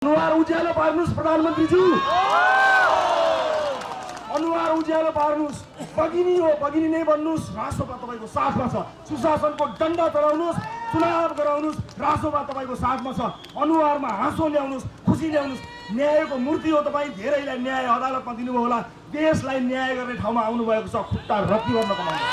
अनुहार उज्यालो पार्नुस् प्रधानमन्त्रीज्यू, अनुहार उज्यालो पार्नुस्। भगिनी हो, भगिनी नै बन्नुस्। राष्ट्रपा तपाईँको साथमा छ। सुशासनको डन्डा चढाउनुस्, चुनाव गराउनुस्। राष्ट्रपा तपाईँको साथमा छ। अनुहारमा हाँसो ल्याउनुस्, खुसी ल्याउनुस्। न्यायको मूर्ति हो तपाईँ। धेरैलाई न्याय अदालतमा दिनुभयो होला। देशलाई न्याय गर्ने ठाउँमा आउनुभएको छ। खुट्टा रत्ती गर्न कमाउनु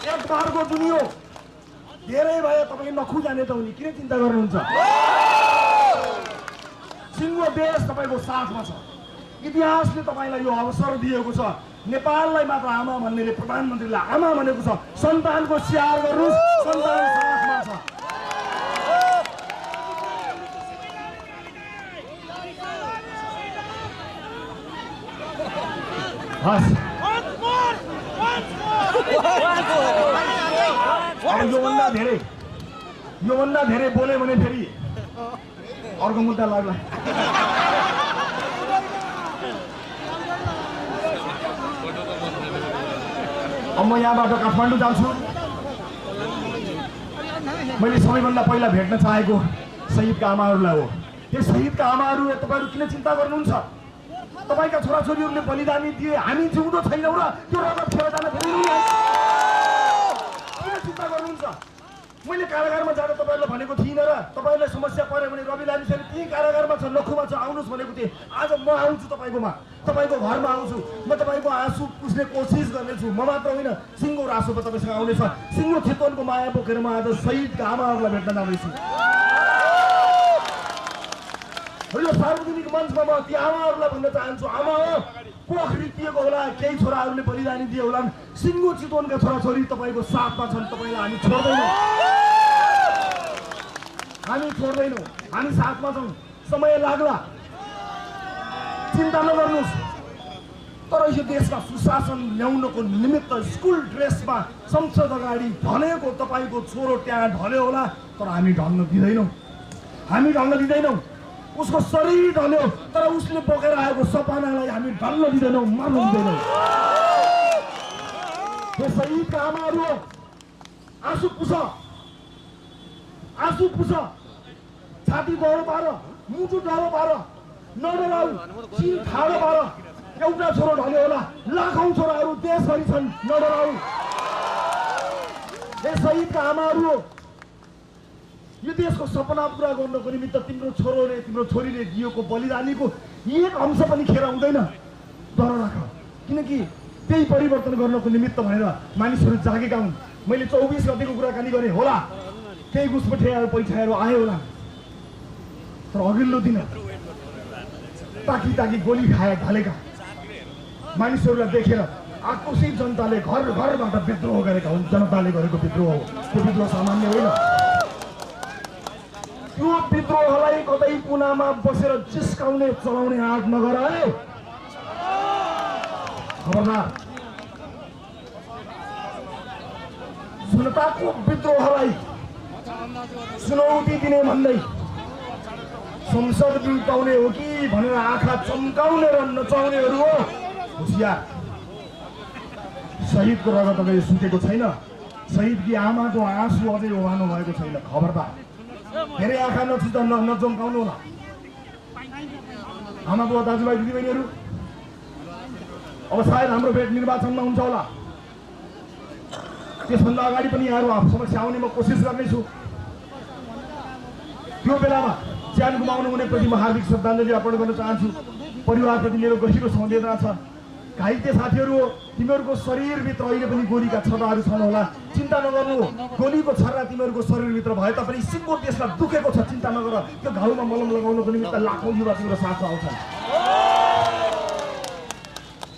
एक बारको दुनियो धेरै भए तपाईँ नखुजाने त हुने, किन चिन्ता गर्नुहुन्छ? सिङ्गो देश तपाईँको साथमा छ। इतिहासले तपाईँलाई यो अवसर दिएको छ। नेपाललाई मात्र आमा भन्नेले प्रधानमन्त्रीलाई आमा भनेको छ। सन्तानको स्याहार गर्नुहोस्, सन्तान साथमा छ। योभन्दा धेरै बोल्यो भने फेरि अर्को मुद्दा लाग्ला। अब म यहाँबाट काठमाडौँ जान्छु। मैले सबैभन्दा पहिला भेट्न चाहेको शहीदका आमाहरूलाई हो। त्यो शहीदका आमाहरू तपाईँहरू किन चिन्ता गर्नुहुन्छ? तपाईँका छोराछोरीहरूले बलिदानी दिए, हामी जिउँदो छैनौँ र त्यो रगत खेर जान दिँदैन। किन चिन्ता गर्नुहुन्छ? मैले कारागारमा जाँदा तपाईँहरूलाई भनेको थिइनँ र? तपाईँहरूलाई समस्या पर्यो भने रवि लामिछाने त्यही कारागारमा छ, लखुमा छ, आउनुहोस् भनेको थिएँ। आज म आउँछु तपाईँकोमा, तपाईँको घरमा आउँछु। म तपाईँको आँसु पुस्ने कोसिस गर्नेछु। म मात्र होइन, सिङ्गो राष्ट्रपा तपाईँसँग आउनेछ। सिङ्गो चितवनको माया बोकेर म आज शहीदका आमाहरूलाई भेट्न जाँदैछु। यो सार्वजनिक मञ्चमा म ती आमाहरूलाई भन्न चाहन्छु, आमा हो, कोख रितिएको होला, केही छोराहरूले बलिदानी दिए होला। सिङ्गो चितवनका छोराछोरी तपाईँको साथमा छन्। तपाईँलाई हामी छोड्दैनौँ, हामी छोड्दैनौँ, हामी साथमा छौँ। समय लाग्ला, चिन्ता नगर्नुहोस्। तर यो देशमा सुशासन ल्याउनको निमित्त स्कुल ड्रेसमा संसद अगाडि ढलेको तपाईँको छोरो त्यहाँ ढल्यो होला, तर हामी ढल्न दिँदैनौँ। हामी ढल्न दिँदैनौँ। उसको शरीर ढल्यो, तर उसले बोकेर आएको सपनालाई हामी ढल्न दिँदैनौँ, मर्न दिँदैनौँ। यो शहीदका आमाहरू हो, आँसु पुछ, आँसु पुछ, छाती गह्रो पार, मुटु डालो पार, नडराउ, चिर ठाडो पार। एउटा छोरो ढल्यो होला, लाखौँ छोराहरू देशभरि छन्, नडराउ। यो शहीदका आमाहरू हो। यो देशको सपना पुरा गर्नको निमित्त तिम्रो छोरोले, तिम्रो छोरीले दिएको बलिदानीको एक अंश पनि खेर हुँदैन। डर राख, किनकि त्यही परिवर्तन गर्नको निमित्त भनेर मानिसहरू जागेका हुन्। मैले 24 गतिको कुराकानी गरेँ होला, केही घुसपैठियाहरू पैठाहरू आयो होला, तर अघिल्लो दिन ताकी ताकी गोली खाए ढलेका मानिसहरूलाई देखेर आक्रोशित जनताले घर घरबाट विद्रोह गरेका हुन्। जनताले गरेको विद्रोह हो, त्यो विद्रोह सामान्य होइन। त्यो विद्रोहलाई कतै कुनामा बसेर जिस्काउने चलाउने आँट नगराए खबरदार। जनताको विद्रोहलाई चुनौती दिने भन्दै संसद बिउताउने हो कि भनेर आँखा चम्काउने र नचाउनेहरू हो होसियार। शहीदको रगत अझै सुकेको छैन, शहीदकी आमाको आँसु अझै ओभानो भएको छैन। खबरदार, धेरै आँखा नचम्काउनु होला। आमाको दाजुभाइ दिदीबहिनीहरू, अब सायद हाम्रो भेट निर्वाचनमा हुन्छ होला। त्यसभन्दा अगाडि पनि यहाँहरू समस्या आउने म कोसिस गर्नेछु। त्यो बेलामा ज्यान गुमाउनु हुनेप्रति म हार्दिक श्रद्धाञ्जली अर्पण गर्न चाहन्छु। परिवारप्रति मेरो गहिरो संवेदना छ। घाइते साथीहरू हो, तिमीहरूको शरीरभित्र अहिले पनि गोलीका छर्राहरू छन् होला, चिन्ता नगर्नु। गोलीको छर्रा तिमीहरूको शरीरभित्र भए तापनि सिङ्गो देशलाई दुखेको छ, चिन्ता नगर। त्यो घाउमा मलम लगाउनको निमित्त लाखौँ युवा तिम्रो साथमा आउँछन्।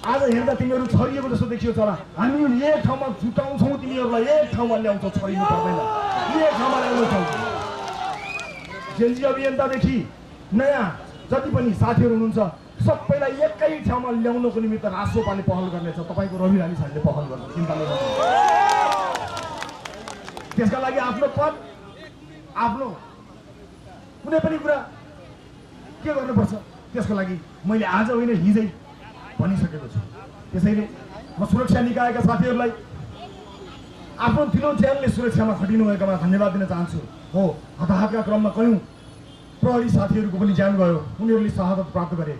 आज हेर्दा तिमीहरू छरिएको जस्तो देखियो चला। हामी एक ठाउँमा जुटाउँछौँ, तिमीहरूलाई एक ठाउँमा ल्याउँछौँ, छरिनु पर्दैन, एक ठाउँमा ल्याउँछौँ। जेएनजी अभियन्तादेखि नयाँ जति पनि साथीहरू हुनुहुन्छ सबैलाई एकै ठाउँमा ल्याउनको निमित्त राष्ट्रपाले पहल गर्नेछ। तपाईँको रवि लामिछानेले पहल गर्नु, चिन्ता नगर्नु। त्यसका लागि आफ्नो पद, आफ्नो कुनै पनि कुरा के गर्नुपर्छ, त्यसको लागि मैले आज होइन हिजै भनिसकेको छु। त्यसैले म सुरक्षा निकायका साथीहरूलाई आफ्नो दिलो ज्यानले सुरक्षामा खटिनु भएकोमा धन्यवाद दिन चाहन्छु। हो हताहतका क्रममा कयौं प्रहरी साथीहरूको पनि ज्यान गयो, उनीहरूले शहादत प्राप्त गरे।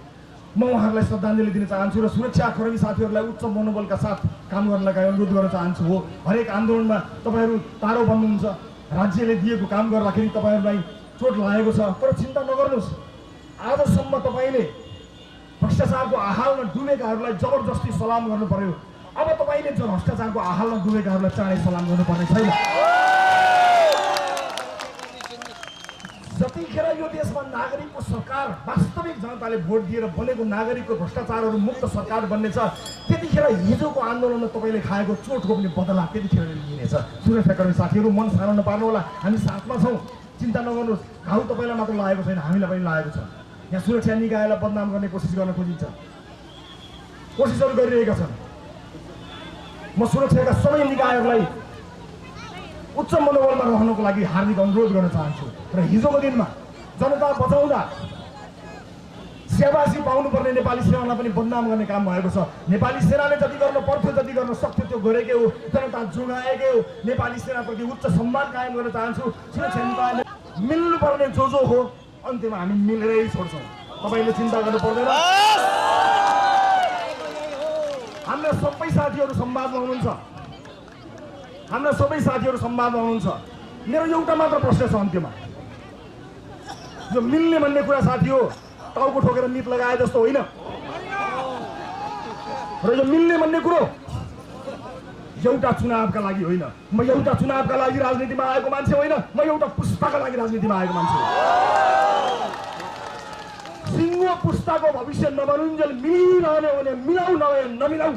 म उहाँहरूलाई श्रद्धाञ्जली दिन चाहन्छु र सुरक्षाकर्मी साथीहरूलाई उच्च मनोबलका साथ काम गर्नका अनुरोध गर्न चाहन्छु। हो, हरेक आन्दोलनमा तपाईँहरू तारो बन्नुहुन्छ, राज्यले दिएको काम गर्दाखेरि तपाईँहरूलाई चोट लागेको छ, तर चिन्ता नगर्नुहोस्। आजसम्म तपाईँले भ्रष्टाचारको आहालमा डुबेकाहरूलाई जबरजस्ती सलाम गर्नु पर्यो, अब तपाईँले जो भ्रष्टाचारको आहालमा डुबेकाहरूलाई चाँडै सलाम गर्नुपर्ने छैन। जतिखेर यो देशमा नागरिकको सरकार, वास्तविक जनताले भोट दिएर बनेको नागरिकको भ्रष्टाचारहरू मुक्त सरकार बन्नेछ, त्यतिखेर हिजोको आन्दोलनमा तपाईँले खाएको चोटको पनि बदला त्यतिखेर लिइनेछ। सुरक्षाकर्मी साथीहरू, मन सानो नपार्नु होला, हामी साथमा छौँ, चिन्ता नगर्नुहोस्। घाउ तपाईँलाई मात्र लागेको छैन, हामीलाई पनि लागेको छ। यहाँ सुरक्षा निकायलाई बदनाम गर्ने कोसिस गर्न खोजिन्छ, कोसिसहरू गरिरहेका छन्। म सुरक्षाका सबै निकायहरूलाई उच्च मनोबलमा रहनको लागि हार्दिक अनुरोध गर्न चाहन्छु। र हिजोको दिनमा जनता बचाउँदा सेवासी पाउनुपर्ने नेपाली सेनालाई पनि बदनाम गर्ने काम भएको छ। नेपाली सेनाले जति गर्न पर्थ्यो, जति गर्न सक्थ्यो त्यो गरेकै हो, जनता जोगाएकै हो। नेपाली सेनाप्रति उच्च सम्मान कायम गर्न चाहन्छु। सुरक्षा निकायले मिल्नुपर्ने जो हो अन्त्यमा हामी मिलेरै छोड्छौँ, तपाईँले चिन्ता गर्नु पर्दैन। हाम्रा सबै साथीहरू संवादमा हुनुहुन्छ, हाम्रा सबै साथीहरू संवादमा हुनुहुन्छ। मेरो एउटा मात्र प्रश्न छ अन्त्यमा, जो मिल्ने भन्ने कुरा साथी हो, टाउको ठोकेर मित लगाए जस्तो होइन। र यो मिल्ने भन्ने कुरो एउटा चुनावका लागि होइन। म एउटा चुनावका लागि राजनीतिमा आएको मान्छे होइन, म एउटा पुस्ताका लागि राजनीतिमा आएको मान्छे हो। सिङ्गो पुस्ताको भविष्य नबनुन्जेल मिलिरहने हो भने मिलाउ, नभए नमिलाउ।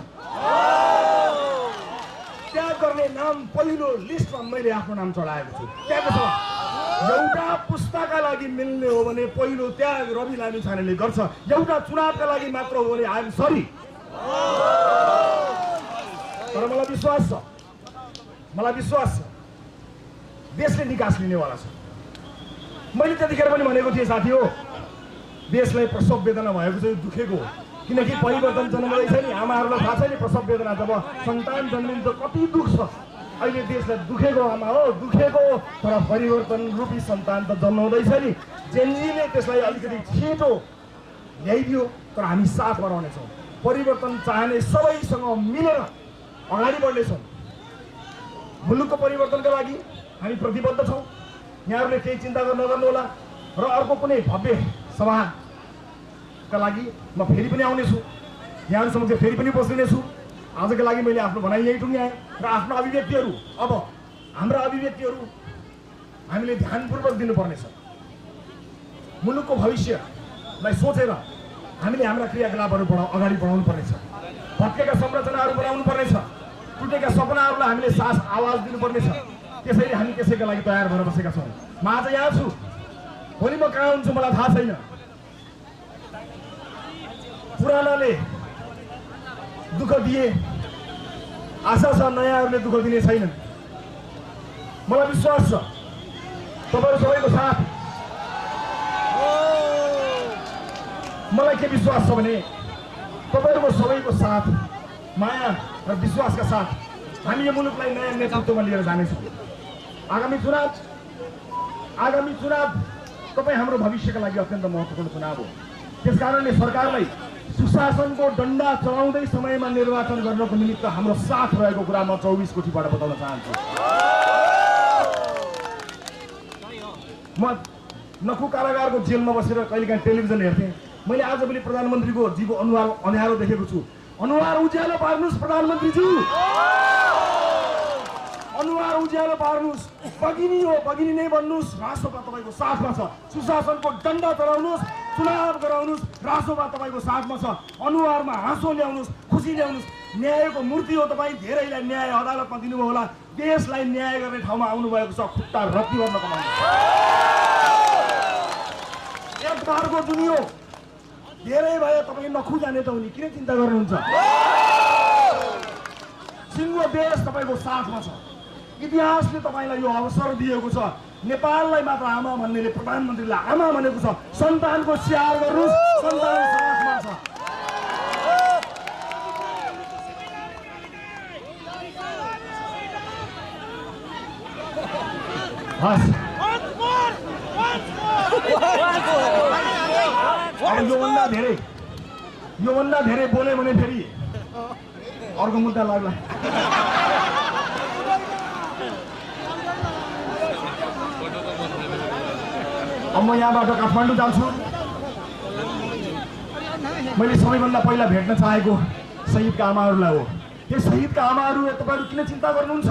त्याग गर्ने नाम पहिलो लिस्टमा मैले आफ्नो नाम चढाएको छु। त्यहाँको छ एउटा पुस्ताका लागि मिल्ने हो भने पहिलो त्याग रवि लामिछानेले गर्छ। एउटा चुनावका लागि मात्र हो भने आइ एम सरी। तर मलाई विश्वास छ, देशले निकास लिनेवाला छ। मैले त्यतिखेर पनि भनेको थिएँ साथी हो, देशलाई प्रसव वेदना भएको चाहिँ दुखेको हो, किनकि परिवर्तन जन्मदैछ नि। आमाहरूलाई थाहा छ नि प्रसव वेदना, जब सन्तान जन्मिन्छ कति दुख छ। अहिले देशलाई दुखेको आमा हो, दुखेको, तर परिवर्तन रूपी सन्तान त जन्माउँदैछ नि। जेनजीले त्यसलाई अलिकति छिटो ल्याइदियो, तर हामी साथमा रहनेछौँ। परिवर्तन चाहने सबैसँग मिलेर अगाडि बढ्नेछौँ। मुलुकको परिवर्तनका लागि हामी प्रतिबद्ध छौँ। यहाँहरूले केही चिन्ता नगर्नु होला। र अर्को कुनै भव्य सभाका लागि म फेरि पनि आउनेछु, यहाँहरू समक्ष फेरि पनि बस्नेछु। आजको लागि मैले आफ्नो भनाइ यही टुङ्ग्याएँ। र आफ्नो अभिव्यक्तिहरू, अब हाम्रा अभिव्यक्तिहरू हामीले ध्यानपूर्वक दिनुपर्नेछ। मुलुकको भविष्यलाई सोचेर हामीले हाम्रा क्रियाकलापहरू अगाडि बढाउनु पर्नेछ। भत्केका संरचनाहरू बनाउनु पर्नेछ। टुटेका सपनाहरूलाई हामीले सास आवाज दिनुपर्नेछ। त्यसैले हामी त्यसैका लागि तयार भएर बसेका छौँ। म आज यहाँ छु, भोलि म कहाँ हुन्छु मलाई थाहा छैन। पुरानाले दुःख दिए, आशा छ नयाँहरूले दुःख दिने छैनन्। मलाई विश्वास छ तपाईँहरू सबैको साथ। मलाई के विश्वास छ भने तपाईँहरूको सबैको साथ, माया र विश्वासका साथ हामी यो मुलुकलाई नयाँ नेतृत्वमा लिएर जानेछौँ। आगामी चुनाव तपाईँ हाम्रो भविष्यका लागि अत्यन्त महत्त्वपूर्ण चुनाव हो। त्यसकारणले सरकारलाई सुशासनको डन्डा चलाउँदै समयमा निर्वाचन गर्नको निमित्त हाम्रो साथ रहेको कुरा म 24 कोटीबाट बताउन चाहन्छु। म नखु कारागारको जेलमा बसेर कहिलेकाहीँ टेलिभिजन हेर्थेँ। मैले आजभोलि प्रधानमन्त्रीको जीको अनुहार अँध्यारो देखेको छु। अनुहार उज्यालो पार्नुहोस् प्रधानमन्त्रीज्यू, अनुहार उज्यालो पार्नुहोस्। बगिनी हो, बगिनी नै बन्नुहोस्। रासोपा तपाईँको साथमा छ। सुशासनको डन्डा चलाउनुहोस्, चुनाव गराउनुहोस्। रासोपा तपाईँको साथमा छ। अनुहारमा हाँसो ल्याउनुहोस्, खुसी ल्याउनुहोस्। न्यायको मूर्ति हो तपाईँ। धेरैलाई न्याय अदालतमा दिनुभयो होला। देशलाई न्याय गर्ने ठाउँमा आउनुभएको छ। खुट्टा रत्ती गर्न कमाउनु एक बारको दुनियो धेरै भए तपाईँ नखु जाने त हुने, किन चिन्ता गर्नुहुन्छ? सिङ्गो देश तपाईँको साथमा छ। इतिहासले तपाईँलाई यो अवसर दिएको छ। नेपाललाई मात्र आमा भन्नेले प्रधानमन्त्रीलाई आमा भनेको छ। सन्तानको स्याहार गर्नुहोस्, सन्तान साथमा छ। हस् अब योभन्दा धेरै बोल्यो भने फेरि अर्को मुद्दा लाग्ला। अब म यहाँबाट काठमाडौँ जान्छु। मैले सबैभन्दा पहिला भेट्न चाहेको शहीदका आमाहरूलाई हो। त्यो शहीदका आमाहरू तपाईँहरू किन चिन्ता गर्नुहुन्छ?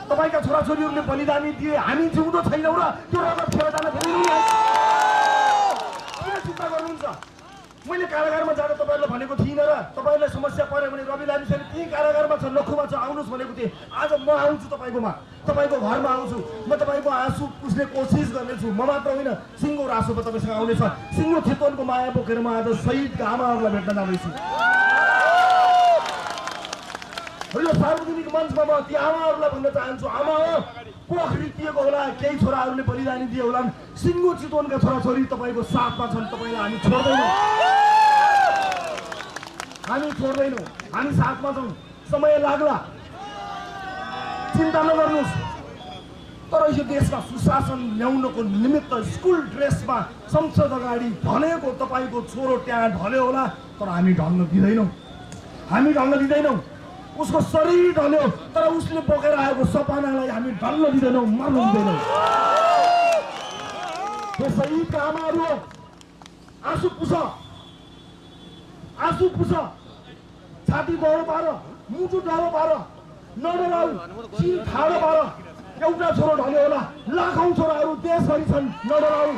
तपाईँका छोराछोरीहरूले बलिदानी दिए, हामी जिउँदो छैनौँ र त्यो रगत खेर जान धेरै किन चिन्ता गर्नुहुन्छ? मैले कारागारमा जाँदा तपाईँहरूलाई भनेको थिइनँ र तपाईँहरूलाई समस्या पर्यो भने रवि लामिछाने त्यही कारागारमा छ, लखुमा छ, आउनुहोस् भनेको थिएँ। आज म आउँछु तपाईँकोमा, तपाईँको घरमा आउँछु। म तपाईँको आँसु पुस्ने कोसिस गर्नेछु। म मात्र होइन, सिङ्गो रासोमा तपाईँसँग आउनेछ। सिङ्गो चितवनको माया बोकेर म आज शहीदका आमाहरूलाई भेट्न जाँदैछु। यो सार्वजनिक मञ्चमा म ती आमाहरूलाई भन्न चाहन्छु, आमा हो, कोख रितिएको होला, केही छोराहरूले बलिदानी दिए होला, सिङ्गो चितवनका छोराछोरी तपाईँको साथमा छन्। तपाईँलाई हामी छोड्दैनौँ, हामी साथमा छौँ। समय लाग्ला, चिन्ता नगर्नुहोस्। तर यो देशमा सुशासन ल्याउनको निमित्त स्कुल ड्रेसमा संसद अगाडि ढलेको तपाईँको छोरो त्यहाँ ढल्यो होला, तर हामी ढल्न दिँदैनौँ। उसको शरीर ढल्यो, तर उसले बोकेर आएको सपनालाई हामी ढल्न दिँदैनौँ, मर्न दिँदैनौँ। त्यो शहीदका आमाहरू हो, आँसु पुछ, छाती डरो पार, मुटु डरो पार, नडराउ, चिर ठाडो पार। एउटा छोरो ढल्यो होला, लाखौँ छोराहरू देशभरि छन्, नडराउ।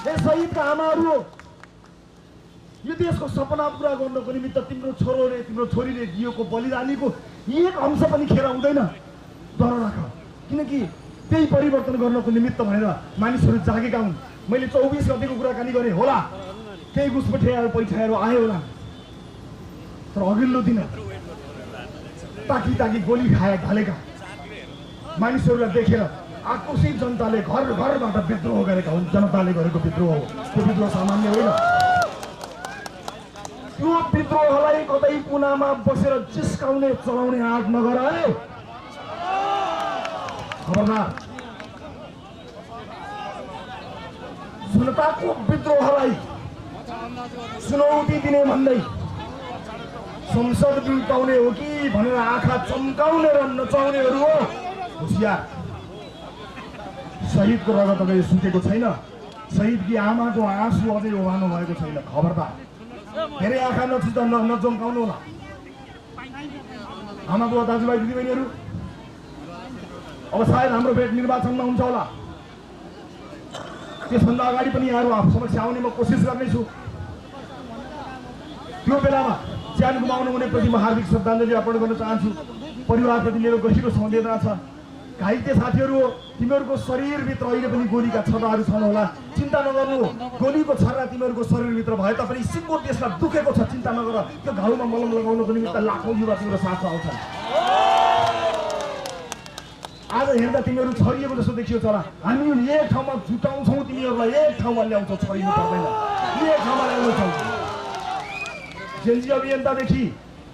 यो शहीदका आमाहरू हो। यो देशको सपना पुरा गर्नको निमित्त तिम्रो छोरोले, तिम्रो छोरीले दिएको बलिदानीको एक अंश पनि खेर हुँदैन। डर राख, किनकि त्यही परिवर्तन गर्नको निमित्त भनेर मानिसहरू जागेका हुन्। मैले 24 गतिको कुराकानी गरेँ होला, केही घुसपैठियाहरू पैठाहरू आयो होला, तर अघिल्लो दिन ताकी गोली खाए ढलेका मानिसहरूलाई देखेर आक्रोशित जनताले घरबाट विद्रोह गरेका हुन्। जनताले गरेको विद्रोह हो, त्यो विद्रोह सामान्य होइन। त्यो विद्रोहलाई कतै कुनामा बसेर चिस्काउने चलाउने आँट नगर है, खबरदार। जनताको विद्रोहलाई चुनौती दिने भन्दै संसद बिउताउने हो कि भनेर आँखा चम्काउने र नचाउनेहरू हो होसियार। शहीदको रगत अझै सुकेको छैन, शहीदकी आमाको आँसु अझै ओभानो भएको छैन, खबरदार। धेरै आँखा नचम्काउनु होला। आमाको दाजुभाइ दिदीबहिनीहरू, अब सायद हाम्रो भेट निर्वाचनमा हुन्छ होला, त्यसभन्दा अगाडि पनि यहाँहरू समस्या आउने म कोसिस गर्नेछु। त्यो बेलामा ज्यान गुमाउनु हुनेप्रति म हार्दिक श्रद्धाञ्जली अर्पण गर्न चाहन्छु। परिवारप्रति मेरो गहिरो संवेदना छ। घाइते साथीहरू हो, तिमीहरूको शरीरभित्र अहिले पनि गोलीका छर्राहरू छन् होला, चिन्ता नगर्नु। गोलीको छर्रा तिमीहरूको शरीरभित्र भए तापनि सिङ्गो देशलाई दुखेको छ, चिन्ता नगर। त्यो घाउमा मलम लगाउनको निमित्त लाखौँ युवा तिम्रो साथमा आउँछन्। आज हेर्दा तिमीहरू छरिएको जस्तो देखियो चला। हामी एक ठाउँमा जुटाउँछौँ, तिमीहरूलाई एक ठाउँमा ल्याउँछौँ, छरिनु पर्दैन, एक ठाउँमा ल्याउँछौँ। जेएनजी अभियन्तादेखि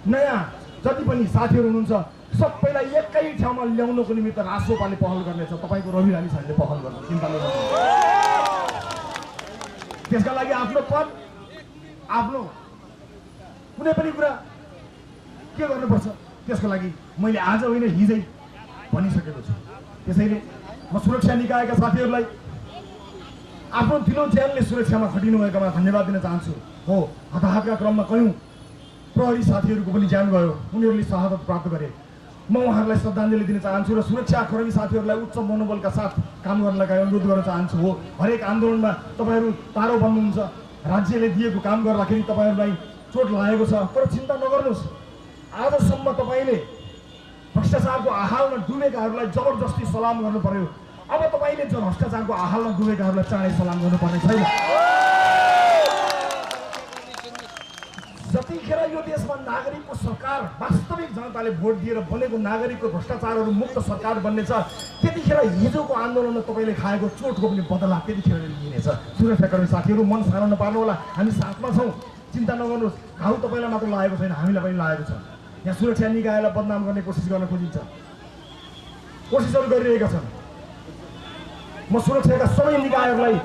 नयाँ जति पनि साथीहरू हुनुहुन्छ सबैलाई एकै ठाउँमा ल्याउनको निमित्त रासोपाले पहल गर्नेछ। तपाईँको रवि लामिछानेले पहल गर्छ, चिन्ता नगर्नु। त्यसका लागि आफ्नो पद, आफ्नो कुनै पनि कुरा के गर्नुपर्छ, त्यसको लागि मैले आज होइन हिजै भनिसकेको छु। त्यसैले म सुरक्षा निकायका साथीहरूलाई आफ्नो दिलो ज्यानले सुरक्षामा खटिनु भएकोमा धन्यवाद दिन चाहन्छु। हो, हताहतका क्रममा कयौँ प्रहरी साथीहरूको पनि ज्यान गयो, उनीहरूले शहादत प्राप्त गरे। म उहाँहरूलाई श्रद्धाञ्जली दिन चाहन्छु र सुरक्षाकर्मी साथीहरूलाई उच्च मनोबलका साथ काम गर्नलाई अनुरोध गर्न चाहन्छु। हो, हरेक आन्दोलनमा तपाईँहरू तारो बन्नुहुन्छ, राज्यले दिएको काम गर्दाखेरि तपाईँहरूलाई चोट लागेको छ, तर चिन्ता नगर्नुहोस्। आजसम्म तपाईँले भ्रष्टाचारको आहालमा डुबेकाहरूलाई जबरजस्ती सलाम गर्नु पर्यो, अब तपाईँले जो भ्रष्टाचारको आहालमा डुबेकाहरूलाई चाँडै सलाम गर्नुपर्ने छैन। जतिखेर यो देशमा नागरिकको सरकार, वास्तविक जनताले भोट दिएर बनेको नागरिकको भ्रष्टाचारहरू मुक्त सरकार बन्नेछ, त्यतिखेर हिजोको आन्दोलनमा तपाईँले खाएको चोटको पनि बदला त्यतिखेर लिइनेछ। सुरक्षाकर्मी साथीहरू, मन सानो नपार्नु होला, हामी साथमा छौँ, चिन्ता नगर्नुहोस्। घाउ तपाईँलाई मात्र लागेको छैन, हामीलाई पनि लागेको छ। यहाँ सुरक्षा निकायलाई बदनाम गर्ने कोसिस गर्न खोजिन्छ, कोसिसहरू गरिरहेका छन्। म सुरक्षाका सबै निकायहरूलाई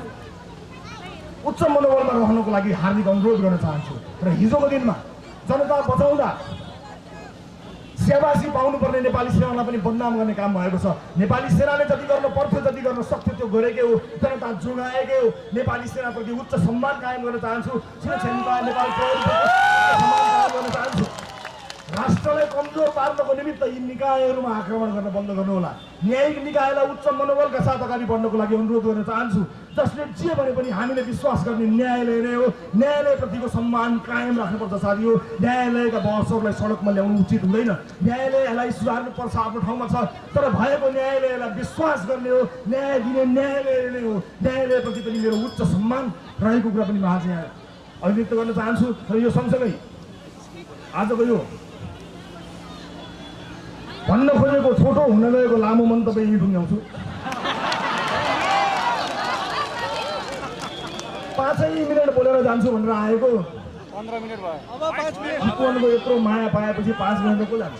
उच्च मनोबलमा रहनको लागि हार्दिक अनुरोध गर्न चाहन्छु। र हिजोको दिनमा जनता बचाउँदा सेवासी पाउनुपर्ने नेपाली सेनालाई पनि बदनाम गर्ने काम भएको छ। नेपाली सेनाले जति गर्न पर्थ्यो जति गर्न सक्थ्यो त्यो गरेकै हो, जनता जोगाएकै हो। नेपाली सेनाप्रति उच्च सम्मान कायम गर्न चाहन्छु। सुरक्षा निकाय नेपाल प्रहरीप्रति सम्मान कायम गर्न चाहन्छु। राष्ट्रलाई कमजोर पार्नको निमित्त यी निकायहरूमा आक्रमण गर्न बन्द गर्नुहोला। न्यायिक निकायलाई उच्च मनोबलका साथ अगाडि बढ्नको लागि अनुरोध गर्न चाहन्छु। जसले जे भने पनि हामीले विश्वास गर्ने न्यायालय नै हो। न्यायालयप्रतिको सम्मान कायम राख्नुपर्छ साथीहरू। न्यायालयका बहसहरूलाई सडकमा ल्याउनु उचित हुँदैन। न्यायालयलाई सुधार्नुपर्छ, आफ्नो ठाउँमा छ, तर भएको न्यायालयलाई विश्वास गर्ने हो, न्याय दिने न्यायालय नै हो। न्यायालयप्रति पनि मेरो उच्च सम्मान रहेको कुरा पनि म आज यहाँ अभिव्यक्त गर्न चाहन्छु। र यो सँगसँगै आजको यो भन्न खोजेको छोटो हुन गएको लामो मन्तव्य यही टुङ्ग्याउँछु। 5 मिनट बोलेर जान्छु भनेर आएको 15 मिनट भयो। यत्रो माया पाएपछि 5 मिनट को जान्छ।